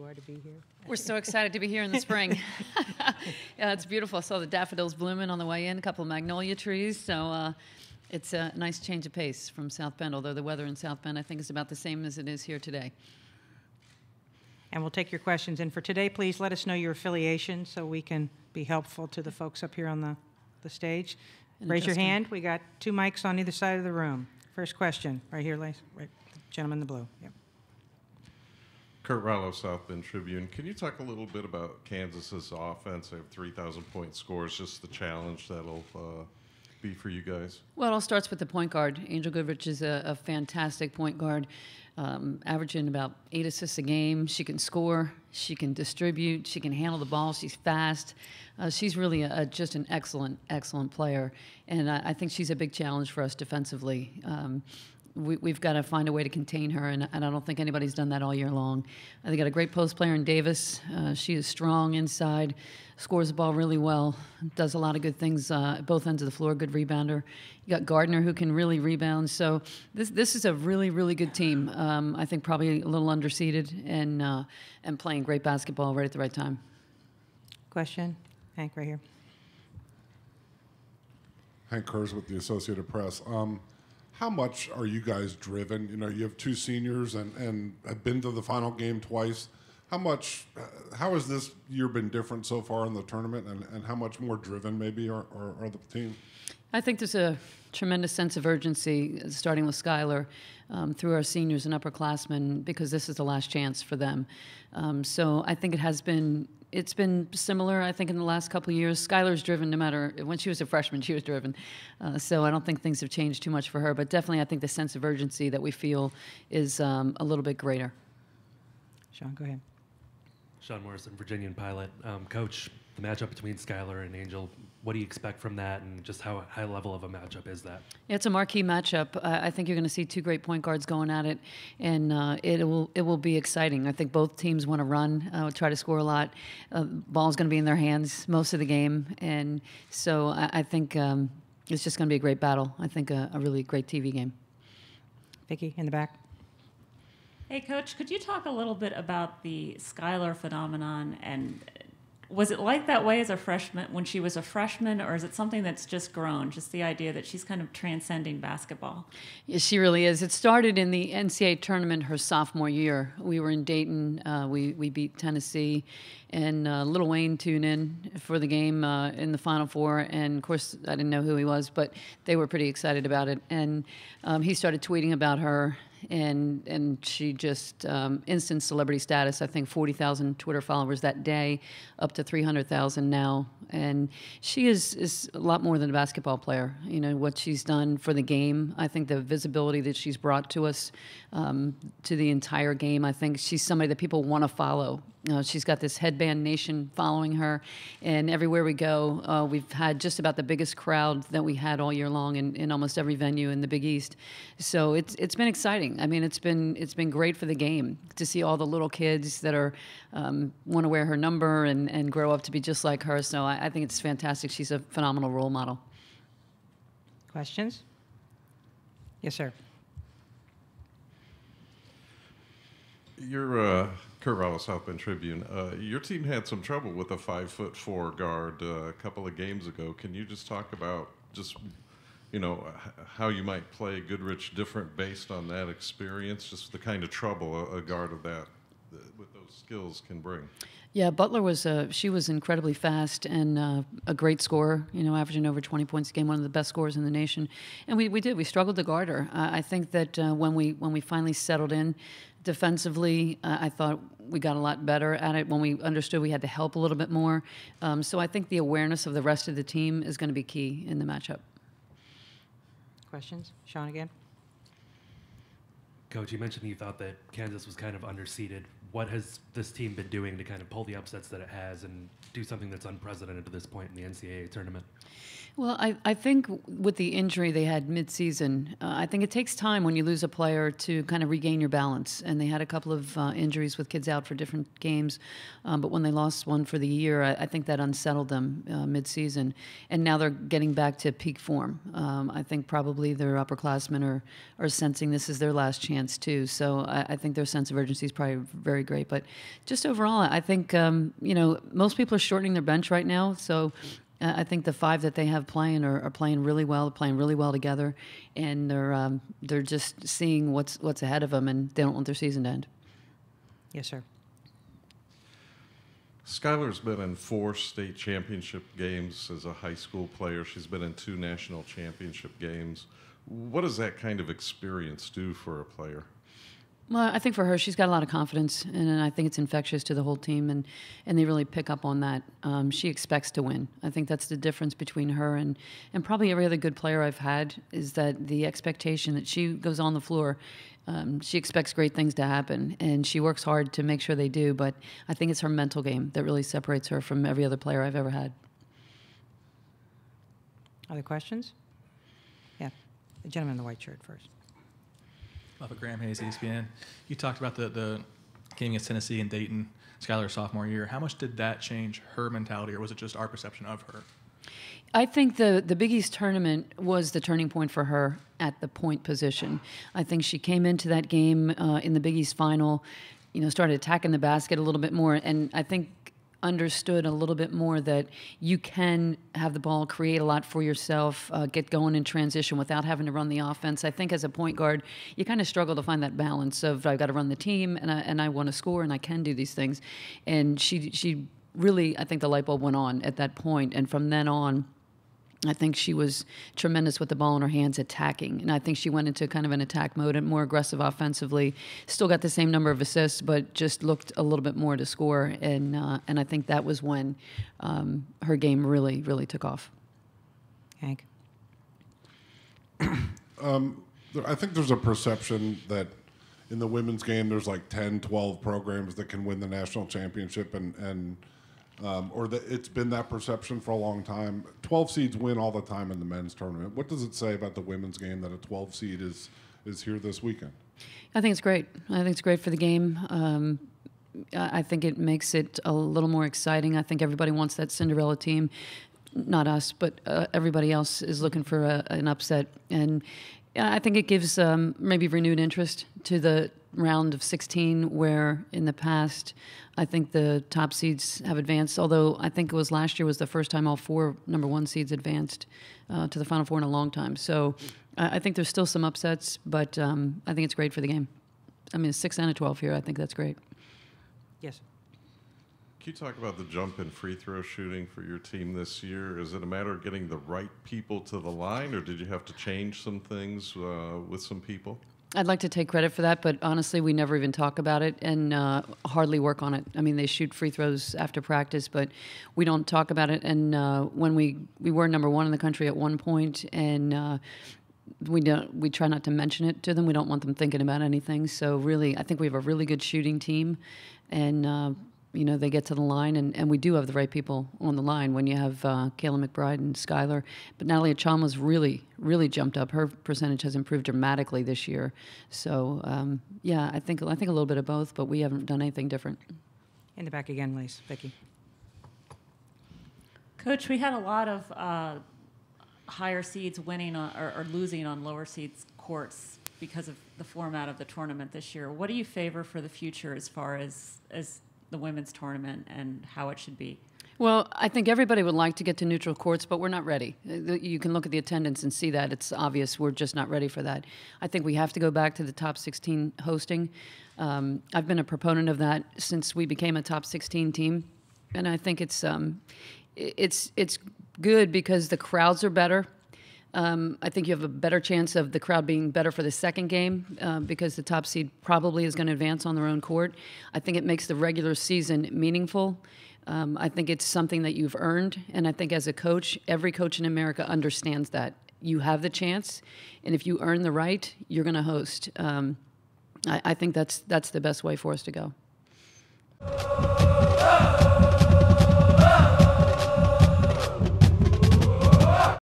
are to be here. We're so excited to be here in the spring. Yeah, it's beautiful. I saw the daffodils blooming on the way in, a couple of magnolia trees. So it's a nice change of pace from South Bend, although the weather in South Bend, I think, is about the same as it is here today. And we'll take your questions. And for today, please let us know your affiliation so we can be helpful to the folks up here on the stage. And Raise your Justin. hand. We got 2 mics on either side of the room. First question, right here, right, the gentleman in the blue. Yep. Kurt Rollo, South Bend Tribune. Can you talk a little bit about Kansas's offense? They have 3,000-point scores. Just the challenge that'll be for you guys. Well, it all starts with the point guard. Angel Goodrich is a fantastic point guard, averaging about 8 assists a game. She can score. She can distribute. She can handle the ball. She's fast. She's really just an excellent, excellent player. And I think she's a big challenge for us defensively. We've got to find a way to contain her, and I don't think anybody's done that all year long. They got a great post player in Davis. She is strong inside, scores the ball really well, does a lot of good things at both ends of the floor, good rebounder. You got Gardner, who can really rebound. So this is a really, really good team. I think probably a little underseeded and playing great basketball right at the right time. Question? Hank, right here. Hank Kurz with the Associated Press. How much are you guys driven? You know, you have 2 seniors and have been to the final game twice. How has this year been different so far in the tournament, and how much more driven maybe are the team? I think there's a tremendous sense of urgency, starting with Skylar, through our seniors and upperclassmen, because this is the last chance for them. So I think it's been similar, I think, in the last couple of years. Skylar's driven no matter, when she was a freshman, she was driven. So I don't think things have changed too much for her, but definitely I think the sense of urgency that we feel is a little bit greater. Sean, go ahead. Sean Morrison, Virginian Pilot. Coach, the matchup between Skylar and Angel, what do you expect from that, and just how high level of a matchup is that? Yeah, it's a marquee matchup. I think you're going to see 2 great point guards going at it, and it will be exciting. I think both teams want to run, try to score a lot. Ball's going to be in their hands most of the game, and so I think it's just going to be a great battle. I think a really great TV game. Vicki, in the back. Hey, Coach, could you talk a little bit about the Skylar phenomenon, and was it like that way as a freshman, when she was a freshman, or is it something that's just grown, just the idea that she's kind of transcending basketball? Yeah, she really is. It started in the NCAA tournament her sophomore year. We were in Dayton. We beat Tennessee, and Lil Wayne tuned in for the game in the Final Four. And, of course, I didn't know who he was, but they were pretty excited about it. And he started tweeting about her. And she just instant celebrity status. I think 40,000 Twitter followers that day, up to 300,000 now. And she is a lot more than a basketball player. You know, what she's done for the game, I think the visibility that she's brought to us, to the entire game, I think she's somebody that people want to follow. She's got this headband nation following her, and everywhere we go, we've had just about the biggest crowd that we had all year long in almost every venue in the Big East. So it's been exciting. I mean, it's been great for the game to see all the little kids that are want to wear her number and grow up to be just like her. So I think it's fantastic. She's a phenomenal role model. Questions? Yes, sir. You're Kurt Rollo, South Bend Tribune. Your team had some trouble with a 5'4" guard a couple of games ago. Can you just talk about how you might play Goodrich different based on that experience, just the kind of trouble a guard of that with those skills can bring? Yeah, Butler was she was incredibly fast and a great scorer, averaging over 20 points a game, one of the best scorers in the nation. And we struggled to guard her. I think that when we finally settled in defensively, I thought we got a lot better at it when we understood we had to help a little bit more. So I think the awareness of the rest of the team is going to be key in the matchup. Questions? Sean again. Coach, you mentioned you thought that Kansas was kind of underseeded. What has this team been doing to kind of pull the upsets that it has and do something that's unprecedented to this point in the NCAA tournament? Well, I think with the injury they had mid-season, I think it takes time when you lose a player to kind of regain your balance. And they had a couple of injuries with kids out for different games. But when they lost one for the year, I think that unsettled them mid-season. And now they're getting back to peak form. I think probably their upperclassmen are sensing this is their last chance, too. So I think their sense of urgency is probably very very great. But just overall, I think, most people are shortening their bench right now. So I think the 5 that they have playing are playing really well, together. And they're just seeing what's ahead of them, and they don't want their season to end. Yes, sir. Skylar's been in 4 state championship games as a high school player. She's been in 2 national championship games. What does that kind of experience do for a player? Well, I think for her, she's got a lot of confidence, and I think it's infectious to the whole team, and they really pick up on that. She expects to win. I think that's the difference between her and probably every other good player I've had, is that the expectation that she goes on the floor, she expects great things to happen, and she works hard to make sure they do, but I think it's her mental game that really separates her from every other player I've ever had. Other questions? Yeah. The gentleman in the white shirt first. Muffet Graham Hayes, ESPN. You talked about the game against Tennessee and Dayton, Skylar's sophomore year. How much did that change her mentality, or was it just our perception of her? I think the Big East tournament was the turning point for her at the point position. I think she came into that game in the Big East final, started attacking the basket a little bit more, and I think understood a little bit more that you can have the ball, create a lot for yourself, get going in transition without having to run the offense. I think as a point guard, you kind of struggle to find that balance of I've got to run the team and I want to score and I can do these things. And she really, I think the light bulb went on at that point, and from then on, I think she was tremendous with the ball in her hands attacking. And I think she went into kind of an attack mode and more aggressive offensively. Still got the same number of assists, but just looked a little bit more to score. And I think that was when her game really, really took off. Hank? I think there's a perception that in the women's game there's like 10, 12 programs that can win the national championship, or that it's been that perception for a long time. 12 seeds win all the time in the men's tournament. What does it say about the women's game that a 12 seed is here this weekend? I think it's great. I think it's great for the game. I think it makes it a little more exciting. I think everybody wants that Cinderella team. Not us, but everybody else is looking for an upset. And I think it gives maybe renewed interest to the round of 16, where in the past I think the top seeds have advanced, although I think it was last year was the first time all 4 number 1 seeds advanced to the Final Four in a long time. So I think there's still some upsets, but I think it's great for the game. I mean, 6 and a 12 here, I think that's great. Yes. Can you talk about the jump in free throw shooting for your team this year? Is it a matter of getting the right people to the line, or did you have to change some things with some people? I'd like to take credit for that, but honestly, we never even talk about it and hardly work on it. I mean, they shoot free throws after practice, but we don't talk about it. And when we were number 1 in the country at one point, and we try not to mention it to them. We don't want them thinking about anything. So really, I think we have a really good shooting team, and they get to the line, and we do have the right people on the line when you have Kayla McBride and Skylar. But Natalie Achama's really, really jumped up. Her percentage has improved dramatically this year. So, I think a little bit of both, but we haven't done anything different. In the back again, please. Vicki. Coach, we had a lot of higher seeds winning or losing on lower seeds courts because of the format of the tournament this year. What do you favor for the future as far as the women's tournament and how it should be? Well, I think everybody would like to get to neutral courts, but we're not ready. You can look at the attendance and see that. It's obvious we're just not ready for that. I think we have to go back to the top 16 hosting. I've been a proponent of that since we became a top 16 team, and I think it's good because the crowds are better. I think you have a better chance of the crowd being better for the second game because the top seed probably is going to advance on their own court. I think it makes the regular season meaningful. I think it's something that you've earned, and I think as a coach, every coach in America understands that. You have the chance, and if you earn the right, you're going to host. I think that's the best way for us to go.